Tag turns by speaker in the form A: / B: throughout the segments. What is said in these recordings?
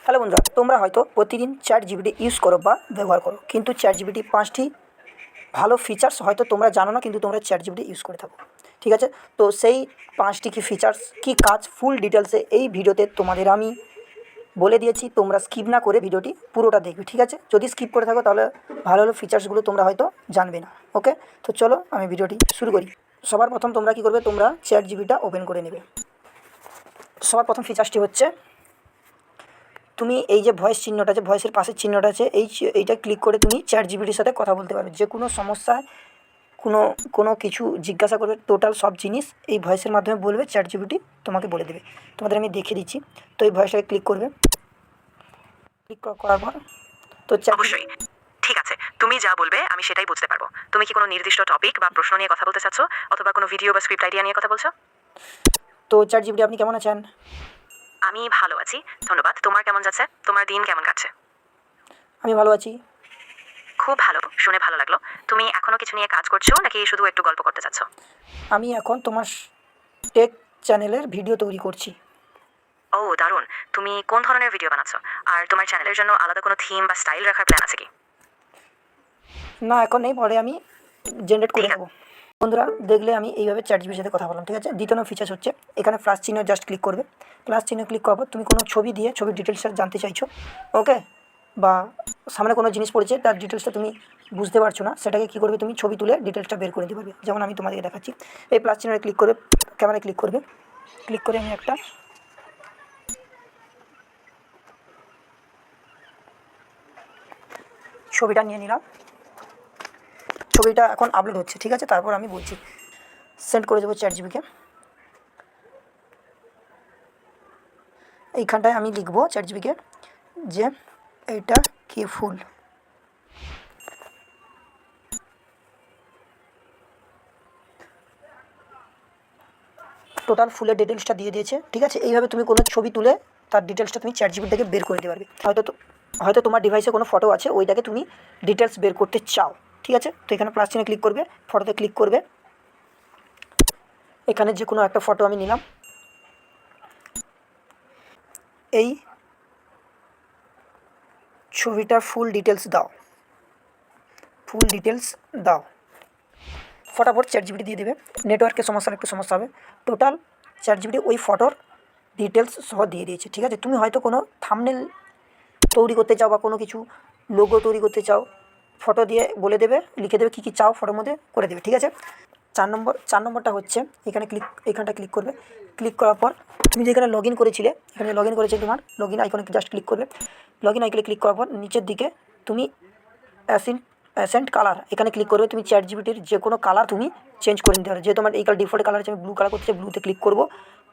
A: Hello বন্ধুরা, তোমরা হয়তো প্রতিদিন চ্যাট জিপিটি ইউজ করো বা ব্যবহার করো, কিন্তু চ্যাট জিপিটি 5টি ভালো ফিচার্স হয়তো তোমরা জানো না, কিন্তু তোমরা চ্যাট জিপিটি ইউজ করে থাকো। ঠিক আছে, তো সেই 5টি কি ফিচার্স, কি কাজ, ফুল ডিটেলসে এই ভিডিওতে তোমাদের আমি বলে দিয়েছি। তোমরা স্কিপ না করে ভিডিওটি পুরোটা দেখবে, ঠিক আছে? যদি স্কিপ করে থাকো তাহলে ভালো ভালো ফিচার্সগুলো তোমরা হয়তো জানবে না। ওকে, তো চলো আমি ভিডিওটি শুরু করি। সবার প্রথম তোমরা কী করবে, তোমরা চ্যাট জিপিটা ওপেন করে নেবে। সবার প্রথম ফিচার্সটি হচ্ছে, তুমি এই যে ভয়েস চিহ্নটা আছে, ভয়েসের পাশের চিহ্নটা আছে, এইটা ক্লিক করে তুমি চ্যাট জিপিটির সাথে কথা বলতে পারবে। যে কোনো সমস্যায় কোনো কিছু জিজ্ঞাসা করবে, টোটাল সব জিনিস এই ভয়েসের মাধ্যমে বলবে, চ্যাট জিপিটি তোমাকে বলে দেবে। তোমাদের আমি দেখিয়ে দিচ্ছি। তো এই ভয়েসটাকে ক্লিক করবে। ক্লিক করার পর তো
B: অবশ্যই ঠিক আছে, তুমি যা বলবে আমি সেটাই বুঝতে পারবো। তুমি কি কোনো নির্দিষ্ট টপিক বা প্রশ্ন নিয়ে কথা বলতে চাচ্ছ, অথবা কোনো ভিডিও বা স্ক্রিপ্ট আইডিয়া নিয়ে কথা বলছো?
A: তো চ্যাট জিপিটি, আপনি কেমন আছেন?
B: আমি ভালো আছি, ধন্যবাদ। তোমার কেমন যাচ্ছে? তোমার দিন কেমন কাটছে?
A: আমি ভালো আছি।
B: খুব ভালো, শুনে ভালো লাগলো। তুমি এখনো কিছু নিয়ে কাজ করছো নাকি শুধু একটু গল্প করতে চাচ্ছ?
A: আমি এখন তোমার টেক চ্যানেলের ভিডিও তৈরি করছি।
B: ও দারুণ, তুমি কোন ধরনের ভিডিও বানাচ্ছ? আর তোমার চ্যানেলের জন্য আলাদা কোনো থিম বা স্টাইল রাখার প্ল্যান আছে কি?
A: না, এখন নেই, পরে আমি জেনারেট করে দেবো। বন্ধুরা দেখলে আমি এইভাবে চ্যাট জিপিটির সাথে কথা বললাম, ঠিক আছে? দ্বিতীয় ফিচার্স হচ্ছে, এখানে প্লাস চিহ্ন জাস্ট ক্লিক করবে। প্লাস চিহ্ন ক্লিক করার পর তুমি কোনো ছবি দিয়ে ছবির ডিটেলসটা জানতে চাইছো, ওকে? বা সামনে কোনো জিনিস পড়েছে, তার ডিটেলসটা তুমি বুঝতে পারছো না, সেটাকে কী করবে, তুমি ছবি তুলে ডিটেলসটা বের করে দিতে পারবে। যেমন আমি তোমাদেরকে দেখাচ্ছি। এই প্লাস চিহ্নে ক্লিক করবে, ক্যামেরায় ক্লিক করবে। ক্লিক করে আমি একটা ছবিটা নিয়ে নিলাম। ছবিটা এখন আপলোড হচ্ছে, ঠিক আছে? তারপর আমি বলছি, সেন্ড করে দেবো চ্যাট জিপিকে। এইখানটায় আমি লিখবো চ্যাট জিপিকে যে এটা কি ফুল। টোটাল ফুলের ডিটেলসটা দিয়ে দিয়েছে, ঠিক আছে? এইভাবে তুমি কোনো ছবি তুলে তার ডিটেলসটা তুমি চ্যাট জিপিটি থেকে বের করে দিতে পারবে। হয়তো তোমার ডিভাইসে কোনো ফটো আছে, ওইটাকে তুমি ডিটেলস বের করতে চাও, ঠিক আছে? তো এখানে প্লাস চিহ্নে ক্লিক করবে, ফটোতে ক্লিক করবে। এখানে যে কোনো একটা ফটো আমি নিলাম। এই ছবিটার ফুল ডিটেলস দাও, ফুল ডিটেলস দাও। ফটাফট চ্যাট জিপিটি দিয়ে দেবে। নেটওয়ার্কের একটু সমস্যা হবে। টোটাল চ্যাট জিপিটি ওই ফটোর ডিটেলস সহ দিয়ে দিয়েছে, ঠিক আছে? তুমি হয়তো কোনো থাম্বনেল তৈরি করতে চাও বা কোনো কিছু লোগো তৈরি করতে চাও, ফটো দিয়ে বলে দেবে, লিখে দেবে কী কী চাও, ফটোর মধ্যে করে দেবে, ঠিক আছে? 4 নম্বরটা হচ্ছে, এখানটা ক্লিক করবে। ক্লিক করার পর তুমি যেখানে লগ ইন করেছিলে, এখানে লগ ইন করেছে তোমার লগ ইন আইকনে জাস্ট ক্লিক করবে। লগ ইন আইকনে ক্লিক করার পর নিচের দিকে তুমি অ্যাসেন্ট কালার, এখানে ক্লিক করবে। তুমি চ্যাট জিপিটির যে কোনো কালার তুমি চেঞ্জ করে নিতে পারো। যেহেতু আমার এই কালার ডিফল্ট কালার আছে, আমি ব্লু কালার করতে চাই, ব্লুতে ক্লিক করবো।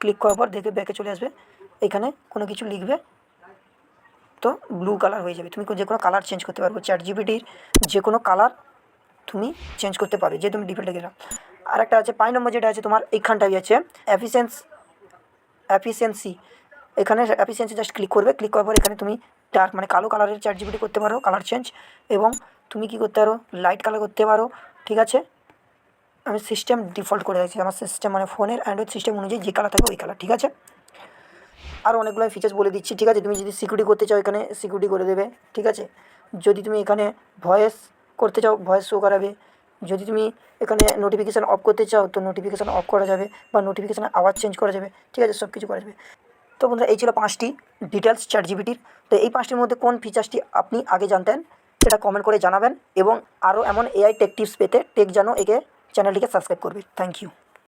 A: ক্লিক করার পর দেখবে ব্যাকে চলে আসবে। এখানে কোনো কিছু লিখবে, তো ব্লু কালার হয়ে যাবে। তুমি যে কোনো কালার চেঞ্জ করতে পারবে। চ্যাট জিপিটির যে কোনো কালার তুমি চেঞ্জ করতে পারবে, যেহেতু তুমি ডিফল্টে গেলাম। আর একটা আছে 5 নম্বর, যেটা আছে তোমার এইখানটাই আছে এফিসিয়েন্সি। এখানে এফিসিয়েন্সি জাস্ট ক্লিক করবে। ক্লিক করার পর এখানে তুমি ডার্ক মানে কালো কালারের চ্যাট জিপিটি করতে পারো, কালার চেঞ্জ। এবং তুমি কী করতে পারো, লাইট কালার করতে পারো, ঠিক আছে? আমি সিস্টেম ডিফল্ট করে রাখছি, আমার সিস্টেম মানে ফোনের অ্যান্ড্রয়েড সিস্টেম অনুযায়ী যে কালার থাকে ওই কালার, ঠিক আছে? আরও অনেকগুলো ফিচার্স বলে দিচ্ছি, ঠিক আছে? তুমি যদি সিকিউরিটি করতে চাও, এখানে সিকিউরিটি করে দেবে, ঠিক আছে? যদি তুমি এখানে ভয়েস করতে চাও, ভয়েস শো করাবে। যদি তুমি এখানে নোটিফিকেশান অফ করতে চাও, তো নোটিফিকেশান অফ করা যাবে, বা নোটিফিকেশানের আওয়াজ চেঞ্জ করা যাবে, ঠিক আছে? সব কিছু করা যাবে। তো বন্ধুরা, এই ছিল 5টি ডিটেলস চ্যাট জিপিটির। তো এই 5টির মধ্যে কোন ফিচার্সটি আপনি আগে জানতেন সেটা কমেন্ট করে জানাবেন। এবং আরও এমন এআই টেক টিপস পেতে টেক জানো একে চ্যানেলটিকে সাবস্ক্রাইব করবে। Thank you.